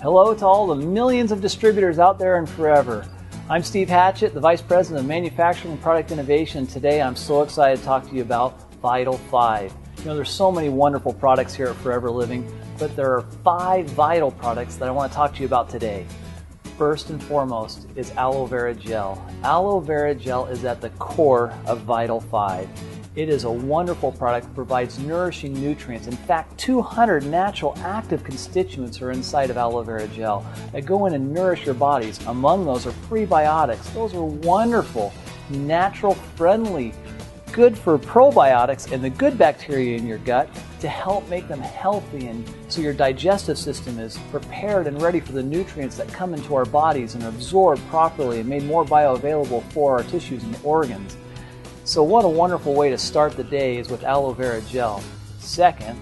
Hello to all the millions of distributors out there and forever. I'm Steve Hatchett, the Vice President of Manufacturing and Product Innovation. Today I'm so excited to talk to you about Vital5. You know, there's so many wonderful products here at Forever Living, but there are 5 vital products that I want to talk to you about today. First and foremost is aloe vera gel. Aloe vera gel is at the core of Vital5. It is a wonderful product that provides nourishing nutrients. In fact, 200 natural active constituents are inside of aloe vera gel that go in and nourish your bodies. Among those are prebiotics. Those are wonderful, natural, friendly, good for probiotics and the good bacteria in your gut to help make them healthy, and so your digestive system is prepared and ready for the nutrients that come into our bodies and are absorbed properly and made more bioavailable for our tissues and organs. So what a wonderful way to start the day is with aloe vera gel. Second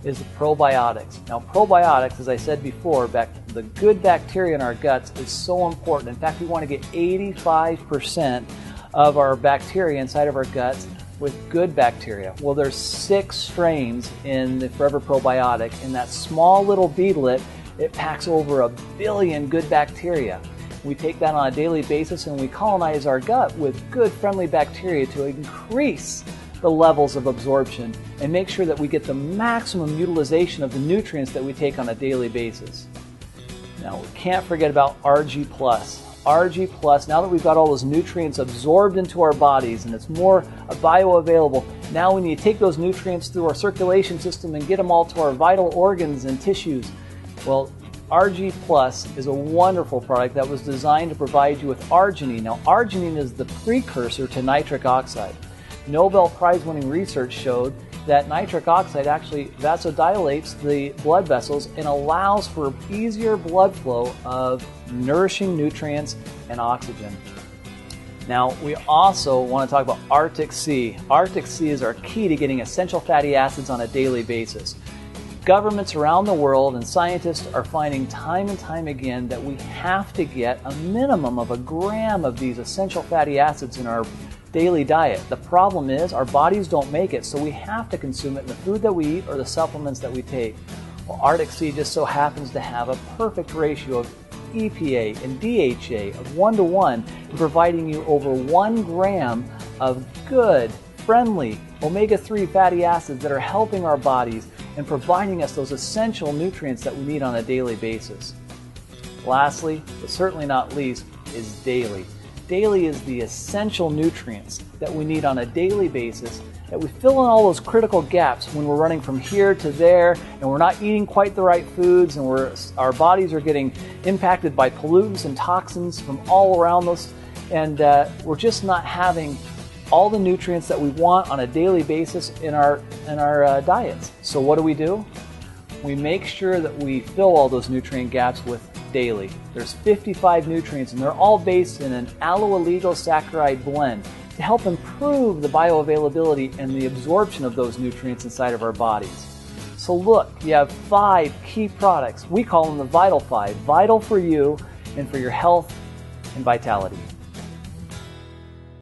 is the probiotics. Now probiotics, as I said before, the good bacteria in our guts is so important. In fact, we want to get 85% of our bacteria inside of our guts with good bacteria. Well, there's 6 strains in the Forever Probiotic. In that small little beadlet, it packs over 1 billion good bacteria. We take that on a daily basis and we colonize our gut with good friendly bacteria to increase the levels of absorption and make sure that we get the maximum utilization of the nutrients that we take on a daily basis. Now, we can't forget about RG+. RG+, now that we've got all those nutrients absorbed into our bodies and it's more bioavailable, now we need to take those nutrients through our circulation system and get them all to our vital organs and tissues. Well, RG Plus is a wonderful product that was designed to provide you with arginine. Now, arginine is the precursor to nitric oxide. Nobel Prize-winning research showed that nitric oxide actually vasodilates the blood vessels and allows for easier blood flow of nourishing nutrients and oxygen. Now, we also want to talk about Arctic Sea. Arctic Sea is our key to getting essential fatty acids on a daily basis. Governments around the world and scientists are finding time and time again that we have to get a minimum of 1 gram of these essential fatty acids in our daily diet. The problem is our bodies don't make it, so we have to consume it in the food that we eat or the supplements that we take. Well, Arctic Sea just so happens to have a perfect ratio of EPA and DHA of 1:1, providing you over 1 gram of good, friendly omega-3 fatty acids that are helping our bodies and providing us those essential nutrients that we need on a daily basis. Lastly, but certainly not least, is daily. Daily is the essential nutrients that we need on a daily basis, that we fill in all those critical gaps when we're running from here to there and we're not eating quite the right foods and our bodies are getting impacted by pollutants and toxins from all around us, and we're just not having all the nutrients that we want on a daily basis in our diets. So what do? We make sure that we fill all those nutrient gaps with daily. There's 55 nutrients and they're all based in an aloe-oligosaccharide blend to help improve the bioavailability and the absorption of those nutrients inside of our bodies. So look, you have 5 key products. We call them the Vital5, vital for you and for your health and vitality.